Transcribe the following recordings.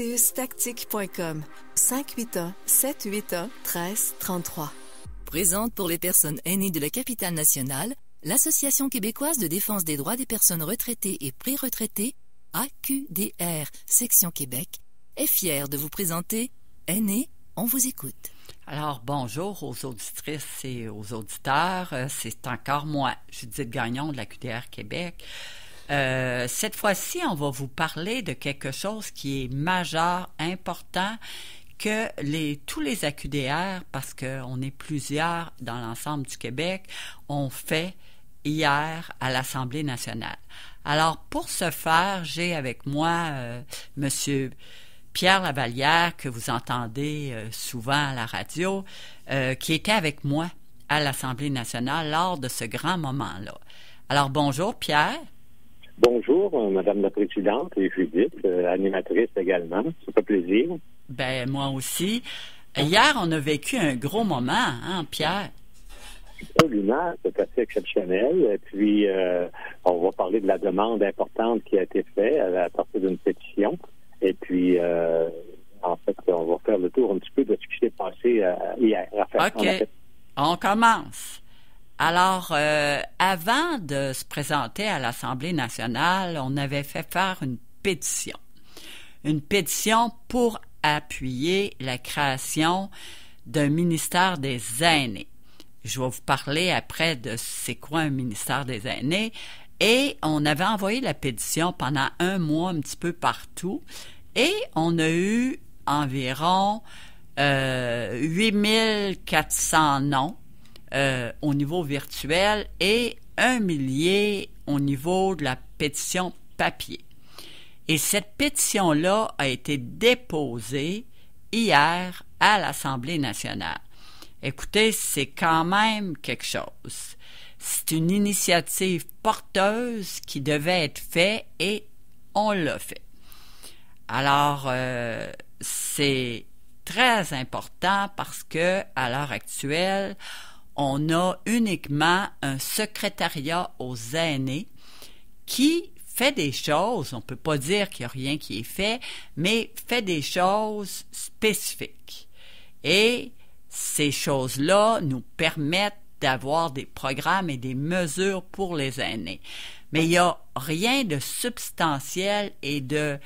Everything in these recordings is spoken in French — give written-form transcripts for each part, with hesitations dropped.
proteustactique.com 581-781-1333. Présente pour les personnes aînées de la capitale nationale, l'Association québécoise de défense des droits des personnes retraitées et pré-retraitées, AQDR, section Québec, est fière de vous présenter Aînés, on vous écoute. Alors, bonjour aux auditrices et aux auditeurs. C'est encore moi, Judith Gagnon de la QDR Québec. Cette fois-ci, on va vous parler de quelque chose qui est majeur, important, que tous les AQDR, parce qu'on est plusieurs dans l'ensemble du Québec, ont fait hier à l'Assemblée nationale. Alors, pour ce faire, j'ai avec moi Monsieur Pierre Lavallière, que vous entendez souvent à la radio, qui était avec moi à l'Assemblée nationale lors de ce grand moment-là. Alors, bonjour Pierre. Bonjour, Madame la Présidente et Judith, animatrice également. Ça fait plaisir. Ben moi aussi. Hier, on a vécu un gros moment, hein, Pierre? Absolument, c'est assez exceptionnel. Et puis, on va parler de la demande importante qui a été faite à partir d'une pétition. Et puis, en fait, on va faire le tour un petit peu de ce qui s'est passé hier. OK. On commence. Alors, avant de se présenter à l'Assemblée nationale, on avait fait faire une pétition. Une pétition pour appuyer la création d'un ministère des aînés. Je vais vous parler après de c'est quoi un ministère des aînés. Et on avait envoyé la pétition pendant 1 mois un petit peu partout. Et on a eu environ 8400 noms au niveau virtuel et 1 millier au niveau de la pétition papier. Et cette pétition-là a été déposée hier à l'Assemblée nationale. Écoutez, c'est quand même quelque chose. C'est une initiative porteuse qui devait être faite et on l'a fait. Alors, c'est très important parce que à l'heure actuelle, on a uniquement un secrétariat aux aînés qui fait des choses, on ne peut pas dire qu'il n'y a rien qui est fait, mais fait des choses spécifiques. Et ces choses-là nous permettent d'avoir des programmes et des mesures pour les aînés. Mais il n'y a rien de substantiel et de,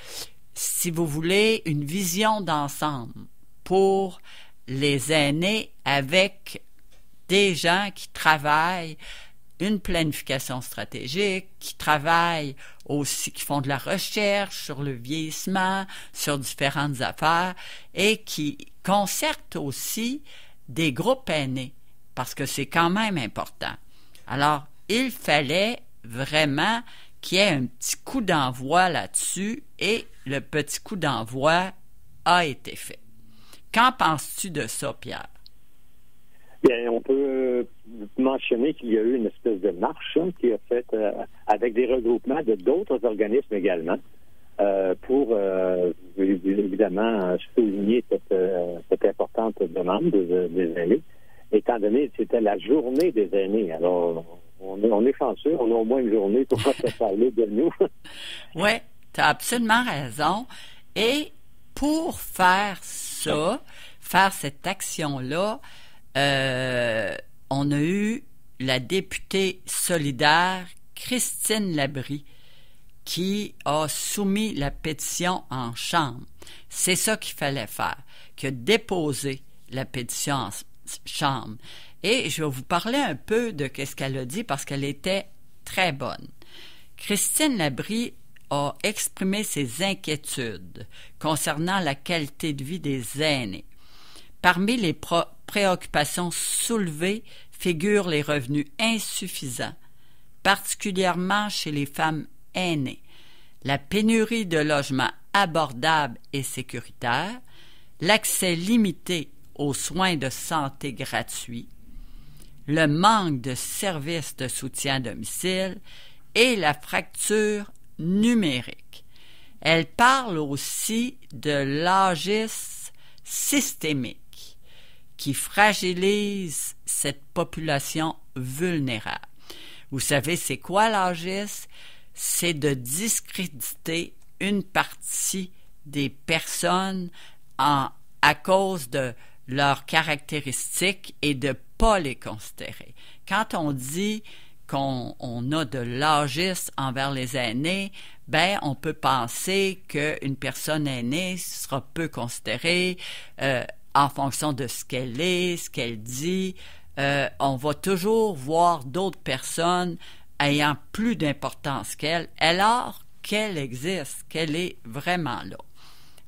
si vous voulez, une vision d'ensemble pour les aînés avec des gens qui travaillent une planification stratégique, qui travaillent aussi, qui font de la recherche sur le vieillissement, sur différentes affaires et qui concertent aussi des groupes aînés parce que c'est quand même important. Alors, il fallait vraiment qu'il y ait un petit coup d'envoi là-dessus et le petit coup d'envoi a été fait. Qu'en penses-tu de ça, Pierre? Bien, on peut mentionner qu'il y a eu une espèce de marche qui a fait avec des regroupements de d'autres organismes également pour évidemment souligner cette importante demande des aînés, étant donné que c'était la journée des aînés. Alors, on est chanceux, on a au moins une journée pour se parler de nous. Oui, tu as absolument raison. Et pour faire ça, faire cette action-là, on a eu la députée solidaire Christine Labrie qui a soumis la pétition en chambre. C'est ça qu'il fallait faire, que déposer la pétition en chambre. Et je vais vous parler un peu de ce qu'elle a dit parce qu'elle était très bonne. Christine Labrie a exprimé ses inquiétudes concernant la qualité de vie des aînés. Parmi les préoccupations soulevées figurent les revenus insuffisants, particulièrement chez les femmes aînées, la pénurie de logements abordables et sécuritaires, l'accès limité aux soins de santé gratuits, le manque de services de soutien à domicile et la fracture numérique. Elle parle aussi de l'âgisme systémique qui fragilise cette population vulnérable. Vous savez, c'est quoi l'âgisme? C'est de discréditer une partie des personnes à cause de leurs caractéristiques et de ne pas les considérer. Quand on dit qu'on a de l'agisme envers les aînés, ben on peut penser qu'une personne aînée sera peu considérée en fonction de ce qu'elle est, ce qu'elle dit. On va toujours voir d'autres personnes ayant plus d'importance qu'elle, alors qu'elle existe, qu'elle est vraiment là.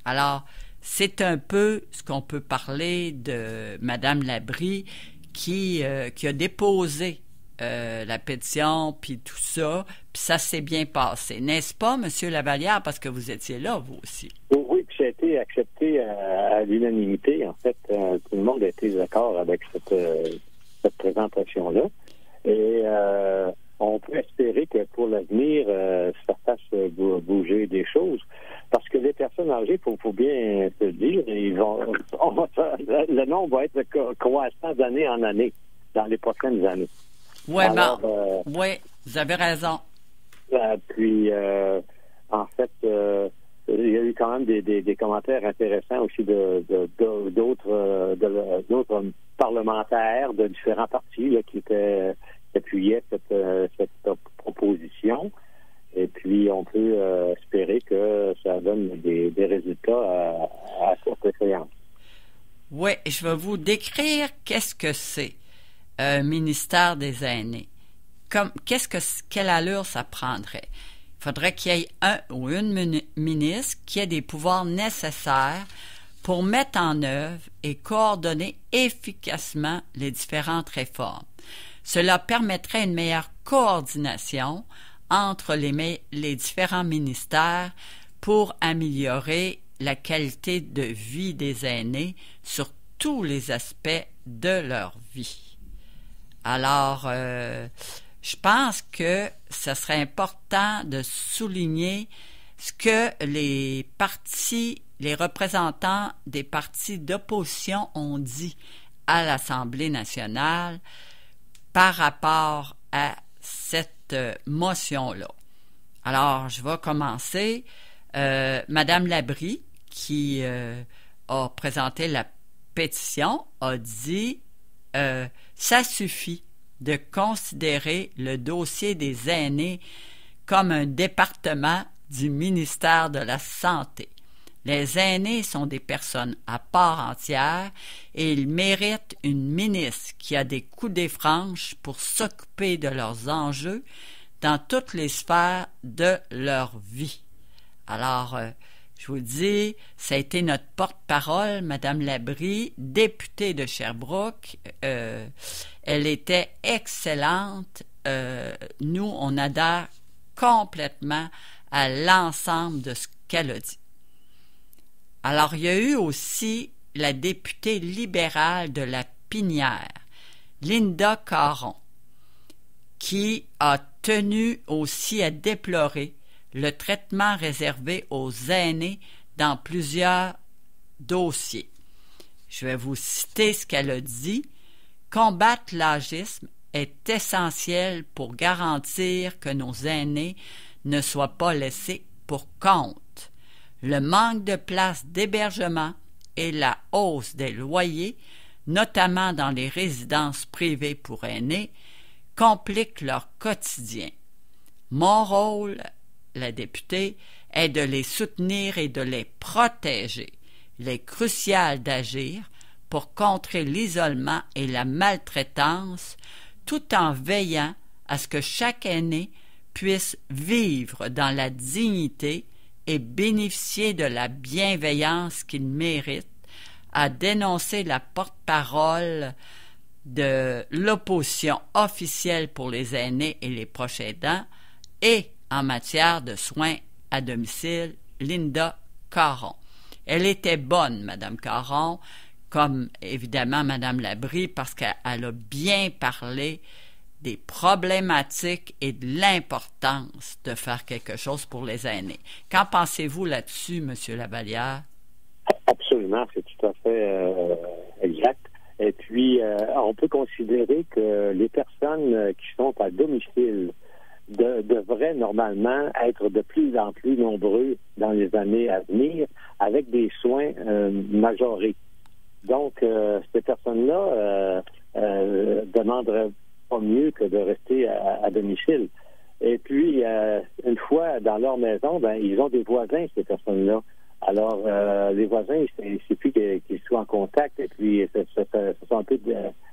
Alors, c'est un peu ce qu'on peut parler de Mme Labrie qui a déposé la pétition, puis tout ça, puis ça s'est bien passé. N'est-ce pas, M. Lavallière, parce que vous étiez là, vous aussi? Oui, puis ça a été accepté à l'unanimité. En fait, tout le monde a été d'accord avec cette présentation-là. Et on peut espérer que pour l'avenir, ça fasse bouger des choses. Parce que les personnes âgées, faut bien se le dire, le nombre va être croissant d'année en année, dans les prochaines années. Oui, oui, vous avez raison. Puis, en fait, il y a eu quand même des commentaires intéressants aussi d'autres parlementaires de différents partis là, qui appuyaient cette proposition. Et puis, on peut espérer que ça donne des résultats à courte échéance. Oui, je vais vous décrire qu'est-ce que c'est un ministère des aînés. Quelle allure ça prendrait? Il faudrait qu'il y ait un ou une ministre qui ait des pouvoirs nécessaires pour mettre en œuvre et coordonner efficacement les différentes réformes. Cela permettrait une meilleure coordination entre les différents ministères pour améliorer la qualité de vie des aînés sur tous les aspects de leur vie. Alors, je pense que ce serait important de souligner ce que les représentants des partis d'opposition ont dit à l'Assemblée nationale par rapport à cette motion-là. Alors, je vais commencer. Madame Labrie, qui a présenté la pétition, a dit ça suffit de considérer le dossier des aînés comme un département du ministère de la Santé. Les aînés sont des personnes à part entière et ils méritent une ministre qui a des coudées franches pour s'occuper de leurs enjeux dans toutes les sphères de leur vie. Alors, je vous dis, ça a été notre porte-parole, Mme Labrie, députée de Sherbrooke. Elle était excellente. Nous, on adhère complètement à l'ensemble de ce qu'elle a dit. Alors, il y a eu aussi la députée libérale de la Pinière, Linda Caron, qui a tenu aussi à déplorer le traitement réservé aux aînés dans plusieurs dossiers. Je vais vous citer ce qu'elle a dit. « Combattre l'agisme est essentiel pour garantir que nos aînés ne soient pas laissés pour compte. Le manque de places d'hébergement et la hausse des loyers, notamment dans les résidences privées pour aînés, compliquent leur quotidien. Mon rôle, la députée, est de les soutenir et de les protéger. Il est crucial d'agir pour contrer l'isolement et la maltraitance, tout en veillant à ce que chaque aîné puisse vivre dans la dignité et bénéficier de la bienveillance qu'il mérite, a dénoncé la porte-parole de l'opposition officielle pour les aînés et les proches aidants et en matière de soins à domicile, Linda Caron. Elle était bonne, Mme Caron, comme évidemment Mme Labrie, parce qu'elle a bien parlé des problématiques et de l'importance de faire quelque chose pour les aînés. Qu'en pensez-vous là-dessus, M. Lavallière? Absolument, c'est tout à fait exact. Et puis, on peut considérer que les personnes qui sont à domicile devraient normalement être de plus en plus nombreux dans les années à venir avec des soins majorés. Donc, ces personnes-là demanderaient pas mieux que de rester à domicile. Et puis, une fois dans leur maison, ils ont des voisins, ces personnes-là. Alors, les voisins, c'est plus qu'ils soient en contact, et puis ce sont un peu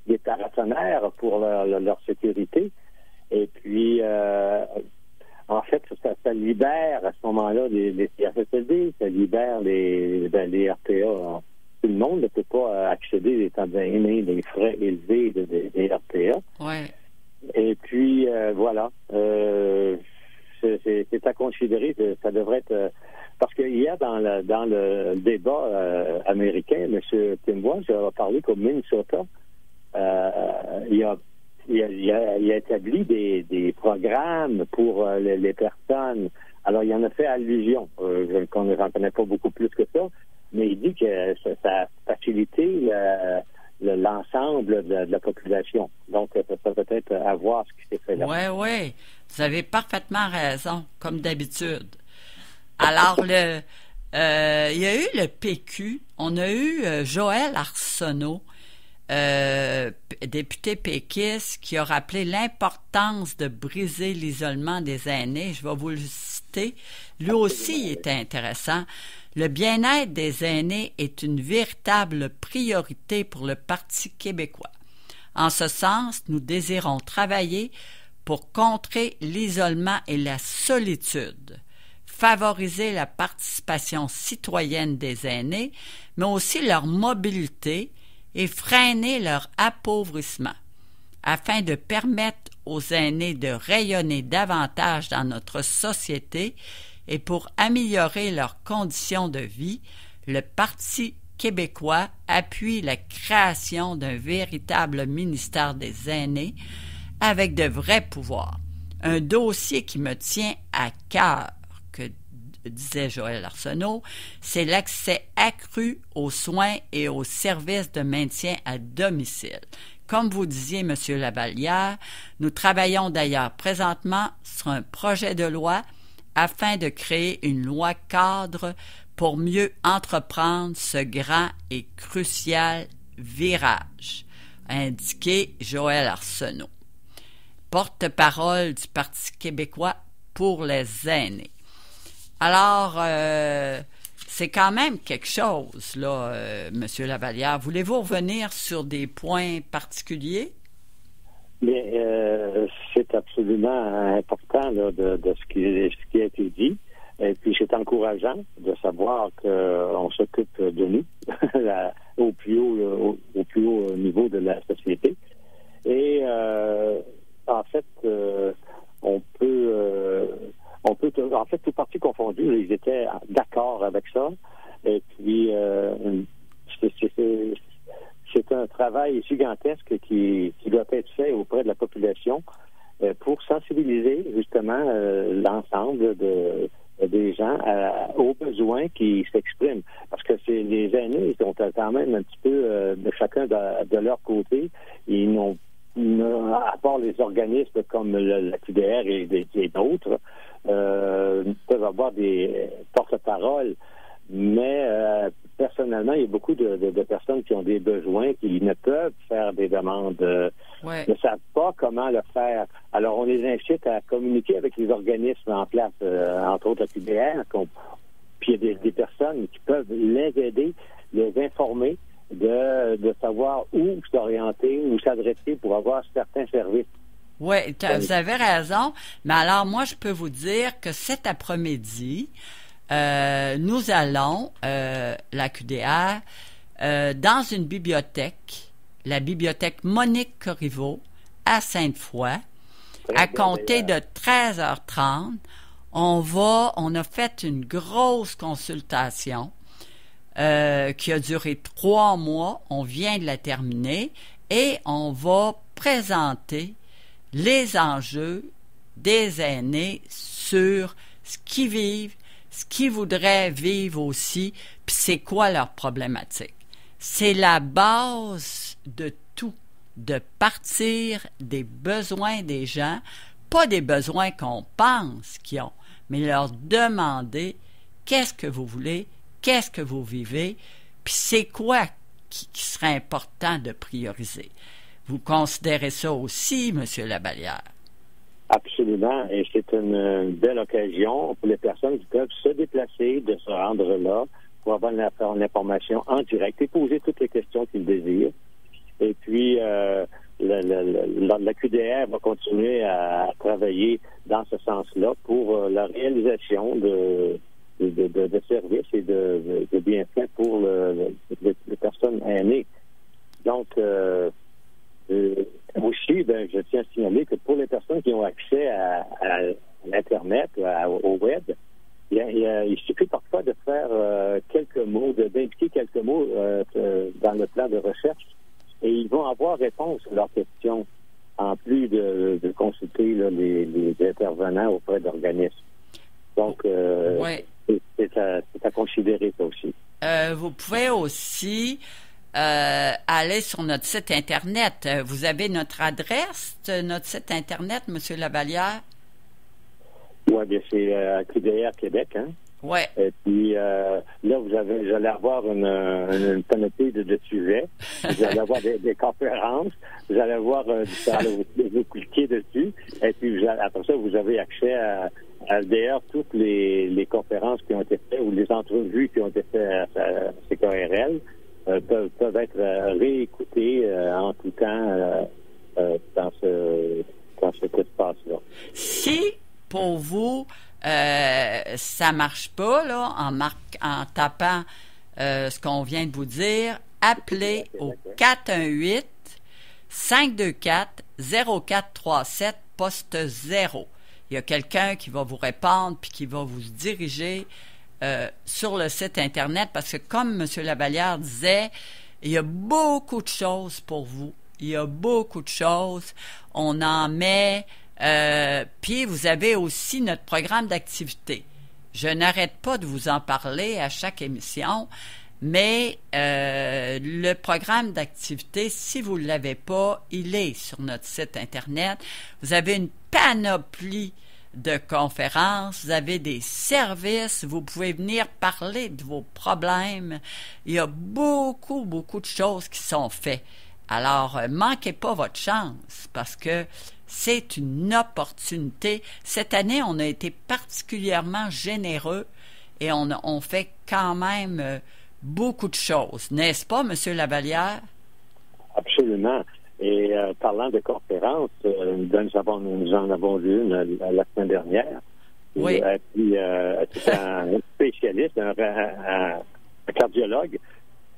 des paratonnerres pour leur sécurité. Et puis, en fait, ça libère à ce moment-là les CHSLD, ça libère les RPA. Tout le monde ne peut pas accéder étant donné des frais élevés des RPA. Ouais. Et puis, voilà. C'est à considérer. Ça devrait être... parce qu'il y a dans le débat américain, M. Tim Walz a parlé qu'au Minnesota, il a établi des programmes pour les personnes. Alors, il en a fait allusion. Je n'en connais pas beaucoup plus que ça, mais il dit que ça a facilité l'ensemble de la population. Donc, ça peut être à voir ce qui s'est fait là. Oui. Vous avez parfaitement raison, comme d'habitude. Alors, il y a eu le PQ. On a eu Joël Arsenault, député péquiste, qui a rappelé l'importance de briser l'isolement des aînés. Je vais vous le citer. Lui aussi, il était intéressant. Le bien-être des aînés est une véritable priorité pour le Parti québécois. En ce sens, nous désirons travailler pour contrer l'isolement et la solitude, favoriser la participation citoyenne des aînés, mais aussi leur mobilité et freiner leur appauvrissement, afin de permettre aux aînés de rayonner davantage dans notre société et pour améliorer leurs conditions de vie. Le Parti québécois appuie la création d'un véritable ministère des aînés avec de vrais pouvoirs. Un dossier qui me tient à cœur, que disait Joël Arsenault, c'est l'accès accru aux soins et aux services de maintien à domicile. Comme vous disiez, M. Lavallière, nous travaillons d'ailleurs présentement sur un projet de loi afin de créer une loi cadre pour mieux entreprendre ce grand et crucial virage, a indiqué Joël Arsenault, porte-parole du Parti québécois pour les aînés. Alors, c'est quand même quelque chose, là, M. Lavallière. Voulez-vous revenir sur des points particuliers? Bien, c'est absolument important là, de ce qui a été dit. Et puis, c'est encourageant de savoir qu'on s'occupe de nous au plus haut niveau de la société. Et en fait, on peut, en fait, tout parti confondu, ils étaient d'accord avec ça. Et puis, c'est un travail gigantesque qui doit être fait auprès de la population pour sensibiliser justement l'ensemble des gens aux besoins qui s'expriment. Parce que les aînés, ils sont quand même un petit peu de chacun de leur côté. Ils n'ont, à part les organismes comme la QDR et d'autres, peuvent avoir des porte-paroles. Mais personnellement, il y a beaucoup de personnes qui ont des besoins, qui ne peuvent faire des demandes, ne savent pas comment le faire. Alors, on les incite à communiquer avec les organismes en place, entre autres la QDR, puis il y a des personnes qui peuvent les aider, les informer de savoir où s'orienter, où s'adresser pour avoir certains services. Oui, vous avez raison. Mais alors, moi, je peux vous dire que cet après-midi, nous allons, la QDR, dans une bibliothèque, la bibliothèque Monique Corriveau, à Sainte-Foy, à compter de 13h30. On a fait une grosse consultation qui a duré 3 mois. On vient de la terminer et on va présenter les enjeux des aînés sur ce qu'ils vivent, ce qu'ils voudraient vivre aussi, puis c'est quoi leur problématique. C'est la base de tout, de partir des besoins des gens pas des besoins qu'on pense qu'ils ont, mais leur demander qu'est-ce que vous voulez, qu'est-ce que vous vivez, puis c'est quoi qui serait important de prioriser. Vous considérez ça aussi, M. Lavallière? Absolument, et c'est une belle occasion pour les personnes qui peuvent se déplacer, de se rendre là, pour avoir l'information en direct et poser toutes les questions qu'ils désirent. Et puis, la QDR va continuer à travailler dans ce sens-là pour la réalisation de services et de bienfaits pour les personnes aînées. Donc, aussi, je tiens à signaler que pour les personnes qui ont accès à l'Internet, au Web, il suffit parfois de faire quelques mots, d'indiquer quelques mots dans le plan de recherche, et ils vont avoir réponse à leurs questions, en plus de consulter là, les intervenants auprès d'organismes. Donc, c'est à considérer ça aussi. Vous pouvez aussi aller sur notre site Internet. Vous avez notre adresse, notre site Internet, M. Lavallière? Oui, bien, c'est QDR Québec, hein? Oui. Et puis, là, j'allais avoir une panoplie de sujets. Vous allez avoir des conférences. Vous allez avoir vous cliquer dessus. Et puis, après ça, vous avez accès à d'ailleurs toutes les conférences qui ont été faites ou les entrevues qui ont été faites à CKRL peuvent être réécoutées en tout temps dans cet espace-là. Si, pour vous, ça marche pas, là, en tapant ce qu'on vient de vous dire, appelez au 418-524-0437, poste 0. Il y a quelqu'un qui va vous répondre puis qui va vous diriger sur le site Internet, parce que comme M. Lavallière disait, il y a beaucoup de choses pour vous. Il y a beaucoup de choses. On en met... puis vous avez aussi notre programme d'activité. Je n'arrête pas de vous en parler à chaque émission, mais le programme d'activité, si vous ne l'avez pas, il est sur notre site Internet. Vous avez une panoplie de conférences, vous avez des services, vous pouvez venir parler de vos problèmes. Il y a beaucoup, beaucoup de choses qui sont faites. Alors, manquez pas votre chance, parce que c'est une opportunité. Cette année, on a été particulièrement généreux et on fait quand même beaucoup de choses. N'est-ce pas, M. Lavallière? Absolument. Et parlant de conférences, nous en avons eu une la semaine dernière. Oui. C'est un spécialiste, un cardiologue.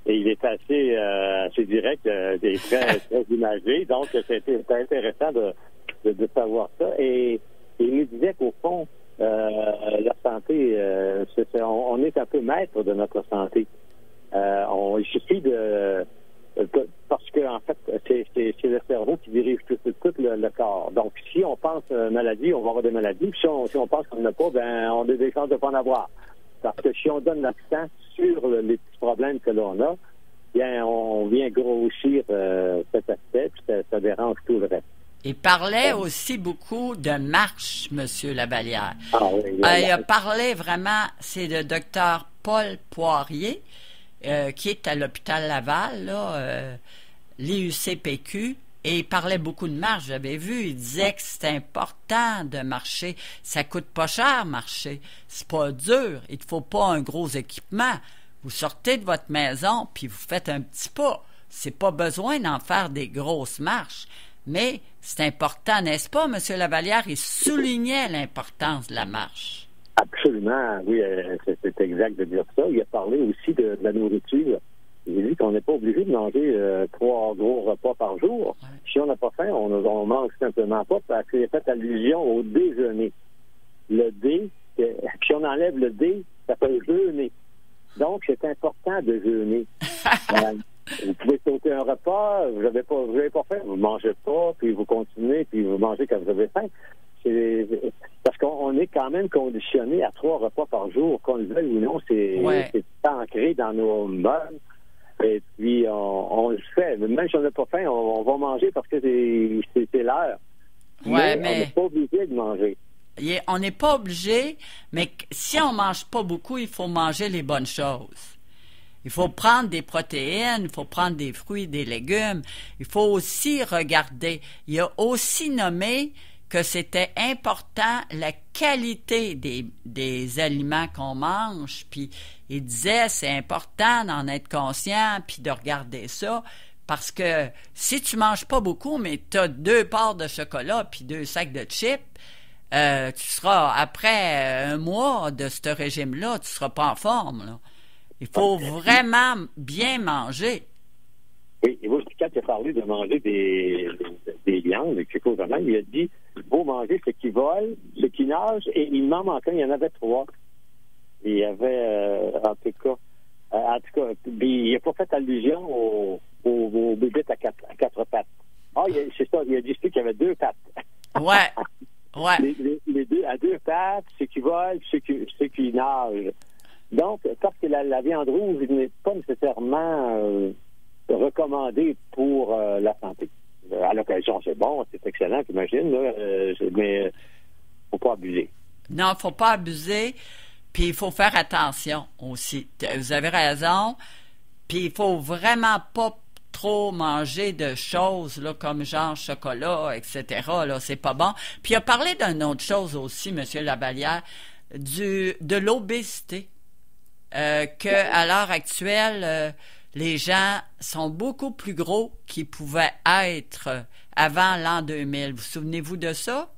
Et il est assez direct et très imagé. Donc, c'était intéressant de savoir ça. Et il nous disait qu'au fond, la santé, on est un peu maître de notre santé. Il suffit parce que en fait, c'est le cerveau qui dirige tout le corps. Donc, si on pense maladie, on va avoir des maladies. Puis si on pense qu'on n'en a pas, on a des chances de ne pas en avoir. Parce que si on donne l'accent sur les petits problèmes que l'on a, bien, on vient grossir cet aspect, puis ça dérange tout le reste. Il parlait aussi beaucoup de marche, M. Lavallière. Ah, oui, il a parlé vraiment, c'est le docteur Paul Poirier, qui est à l'hôpital Laval, là, l'IUCPQ, et il parlait beaucoup de marche, j'avais vu. Il disait que c'est important de marcher. Ça coûte pas cher, marcher. C'est pas dur. Il ne faut pas un gros équipement. Vous sortez de votre maison, puis vous faites un petit pas. C'est pas besoin d'en faire des grosses marches. Mais c'est important, n'est-ce pas, M. Lavallière? Il soulignait l'importance de la marche. Absolument, oui, c'est exact de dire ça. Il a parlé aussi de la nourriture. Il a dit qu'on n'est pas obligé de manger 3 gros repas par jour. Ouais. Si on n'a pas faim, on mange simplement pas, parce qu'il a fait allusion au déjeuner. Le D, si on enlève le D, ça fait jeûner. Donc, c'est important de jeûner. Vous pouvez sauter un repas, vous n'avez pas faim, vous ne mangez pas, puis vous continuez, puis vous mangez quand vous avez faim. Parce qu'on est quand même conditionné à 3 repas par jour, qu'on le veuille ou non, c'est ancré dans nos mœurs. Et puis, on le fait. Même si on n'a pas faim, on va manger parce que c'est l'heure. Ouais, on n'est pas obligé de manger. On n'est pas obligé, mais si on mange pas beaucoup, il faut manger les bonnes choses. Il faut prendre des protéines, il faut prendre des fruits, des légumes. Il faut aussi regarder. Il a aussi nommé que c'était important la qualité des aliments qu'on mange. Puis il disait c'est important d'en être conscient puis de regarder ça. Parce que si tu manges pas beaucoup, mais tu as 2 parts de chocolat puis 2 sacs de chips, tu seras, après un mois de ce régime-là, tu seras pas en forme, là. Il faut vraiment bien manger. Oui, et moi, quand il a parlé de manger des viandes, vraiment, il a dit il faut manger ce qui vole, ce qui nage, et il m'en manquait, il y en avait 3. Il y avait, en tout cas, il n'a pas fait allusion aux bébites à quatre pattes. Ah, c'est ça, il a dit qu'il y avait 2 pattes. Ouais. Ouais. Les 2 à 2 pattes, ceux qui volent, ceux qui nagent. Donc, parce que la viande rouge n'est pas nécessairement recommandée pour la santé. À l'occasion, c'est bon, c'est excellent, j'imagine, mais il ne faut pas abuser. Non, il ne faut pas abuser, puis il faut faire attention aussi. Vous avez raison, puis il ne faut vraiment pas trop manger de choses là, comme genre chocolat, etc. Là, c'est pas bon. Puis il a parlé d'une autre chose aussi, M. Lavallière, de l'obésité. Qu'à l'heure actuelle, les gens sont beaucoup plus gros qu'ils pouvaient être avant l'an 2000. Vous souvenez-vous de ça?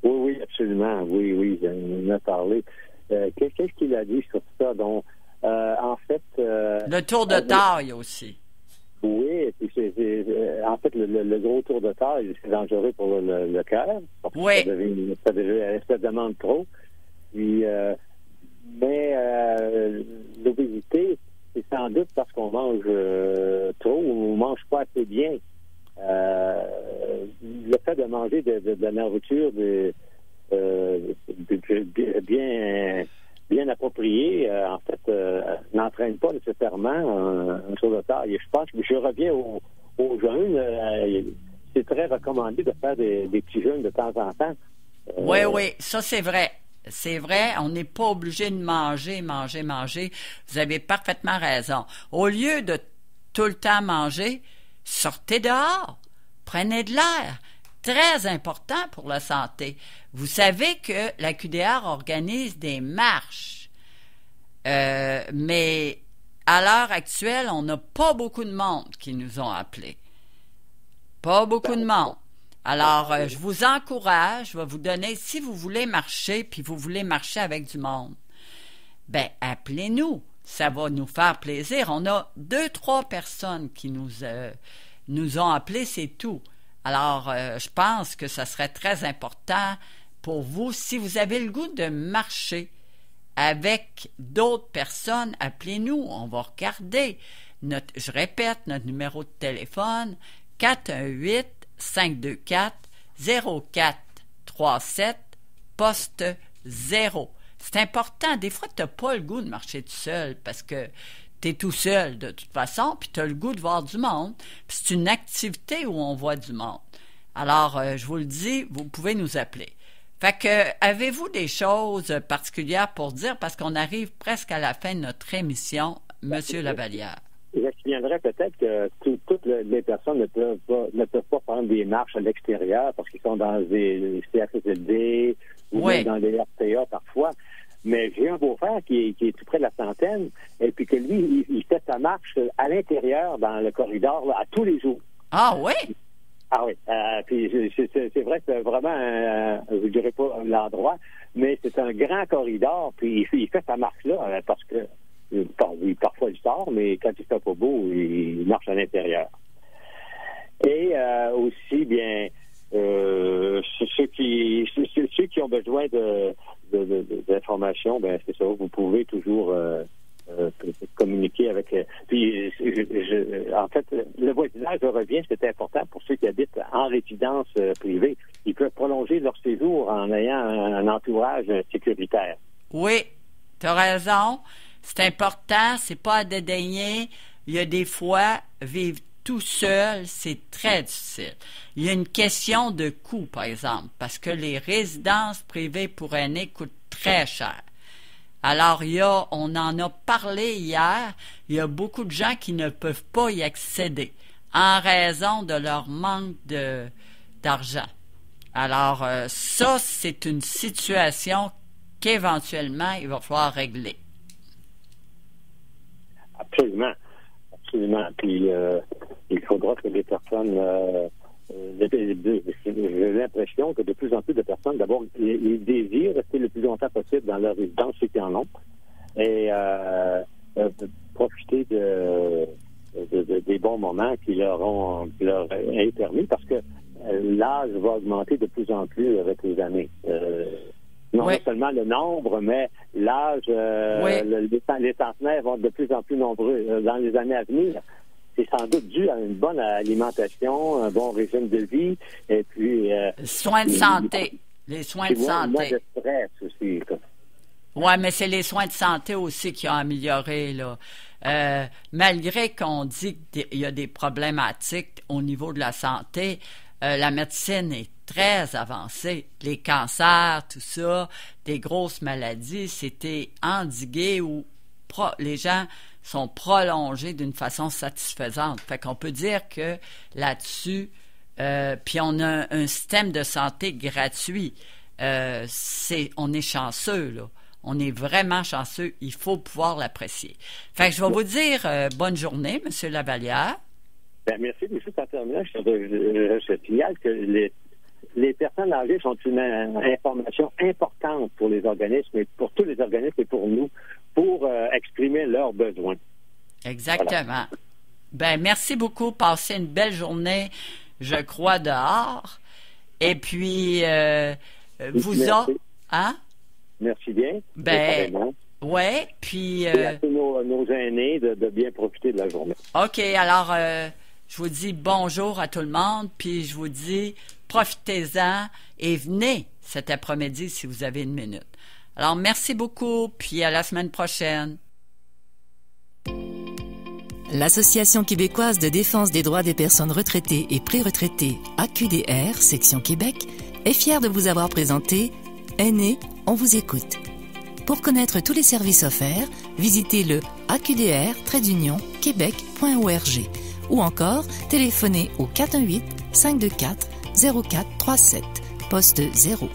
Oui, absolument. Oui, j'en ai parlé. Qu'est-ce qu'il a dit sur ça? Donc, en fait... le tour de taille aussi. Oui, puis en fait, le gros tour de taille, c'est dangereux pour le cœur. Oui. Ça demande trop. Puis... mais l'obésité, c'est sans doute parce qu'on mange trop ou on mange pas assez bien. Le fait de manger de la nourriture bien appropriée, en fait, n'entraîne pas nécessairement un tour de taille. Je pense que je reviens aux jeunes. C'est très recommandé de faire des petits jeûnes de temps en temps. Oui, ça c'est vrai. C'est vrai, on n'est pas obligé de manger. Vous avez parfaitement raison. Au lieu de tout le temps manger, sortez dehors, prenez de l'air. Très important pour la santé. Vous savez que la QDR organise des marches, mais à l'heure actuelle, on n'a pas beaucoup de monde qui nous ont appelés. Pas beaucoup de monde. Alors, je vous encourage, je vais vous donner, si vous voulez marcher, puis vous voulez marcher avec du monde, ben appelez-nous. Ça va nous faire plaisir. On a 2-3 personnes qui nous ont appelés, c'est tout. Alors, je pense que ça serait très important pour vous, si vous avez le goût de marcher avec d'autres personnes, appelez-nous. On va regarder. Je répète, notre numéro de téléphone, 418-524-0437, poste 0. C'est important. Des fois, tu n'as pas le goût de marcher tout seul parce que tu es tout seul de toute façon, puis tu as le goût de voir du monde. Puis c'est une activité où on voit du monde. Alors, je vous le dis, vous pouvez nous appeler. Fait que, avez-vous des choses particulières pour dire? Parce qu'on arrive presque à la fin de notre émission, Monsieur Lavallière. Je viendrais peut-être que toutes les personnes ne peuvent pas prendre des marches à l'extérieur parce qu'ils sont dans des CHSLD ou même dans des RTA parfois. Mais j'ai un beau-frère qui est tout près de la centaine et puis que lui, il fait sa marche à l'intérieur dans le corridor là, à tous les jours. Ah oui? Ah oui. Puis c'est vrai que c'est vraiment, je ne dirais pas l'endroit, mais c'est un grand corridor. Puis il fait sa marche là parce que parfois il sort, mais quand il fait pas beau, il marche à l'intérieur. Et aussi, bien, ceux qui ont besoin d'informations, ben c'est ça. Vous pouvez toujours communiquer avec. Puis, en fait, le voisinage, je reviens, c'est important pour ceux qui habitent en résidence privée. Ils peuvent prolonger leur séjour en ayant un entourage sécuritaire. Oui, tu as raison. C'est important, c'est pas à dédaigner. Il y a des fois, vivre tout seul, c'est très difficile. Il y a une question de coût, par exemple, parce que les résidences privées pour aînés coûtent très cher. Alors, on en a parlé hier, il y a beaucoup de gens qui ne peuvent pas y accéder en raison de leur manque d'argent. Alors, ça, c'est une situation qu'éventuellement, il va falloir régler. Absolument. Puis, il faudra que les personnes... j'ai l'impression que de plus en plus de personnes, d'abord, ils désirent rester le plus longtemps possible dans leur résidence, ceux qui en ont, et profiter des bons moments qui leur est permis, parce que l'âge va augmenter de plus en plus avec les années. Non seulement le nombre, mais l'âge, les centenaires vont être de plus en plus nombreux dans les années à venir. C'est sans doute dû à une bonne alimentation, un bon régime de vie, et puis... soins de santé. Les soins de santé. Moins de stress aussi. Oui, mais c'est les soins de santé aussi qui ont amélioré, là. Malgré qu'on dit qu'il y a des problématiques au niveau de la santé, la médecine est très avancée. Les cancers, tout ça, des grosses maladies, c'était endigué ou les gens sont prolongés d'une façon satisfaisante. Fait qu'on peut dire que là-dessus, puis on a un système de santé gratuit. On est chanceux, là. On est vraiment chanceux. Il faut pouvoir l'apprécier. Fait que je vais vous dire bonne journée, M. Lavallière. Bien, merci. Mais juste en terminant, je signale que les personnes âgées sont une information importante pour les organismes, et pour tous les organismes et pour nous, pour exprimer leurs besoins. Exactement. Voilà. Ben, merci beaucoup. Passez une belle journée, je crois, dehors. Et puis, vous autres... Hein? Merci bien. Ben, ouais, puis... Et à tous nos aînés de bien profiter de la journée. OK, alors, je vous dis bonjour à tout le monde, puis je vous dis profitez-en et venez cet après-midi si vous avez une minute. Alors, merci beaucoup, puis à la semaine prochaine. L'Association québécoise de défense des droits des personnes retraitées et pré-retraitées, AQDR, section Québec, est fière de vous avoir présenté Aînés, on vous écoute. Pour connaître tous les services offerts, visitez le aqdr-québec.org ou encore téléphonez au 418-524-0437, poste 0.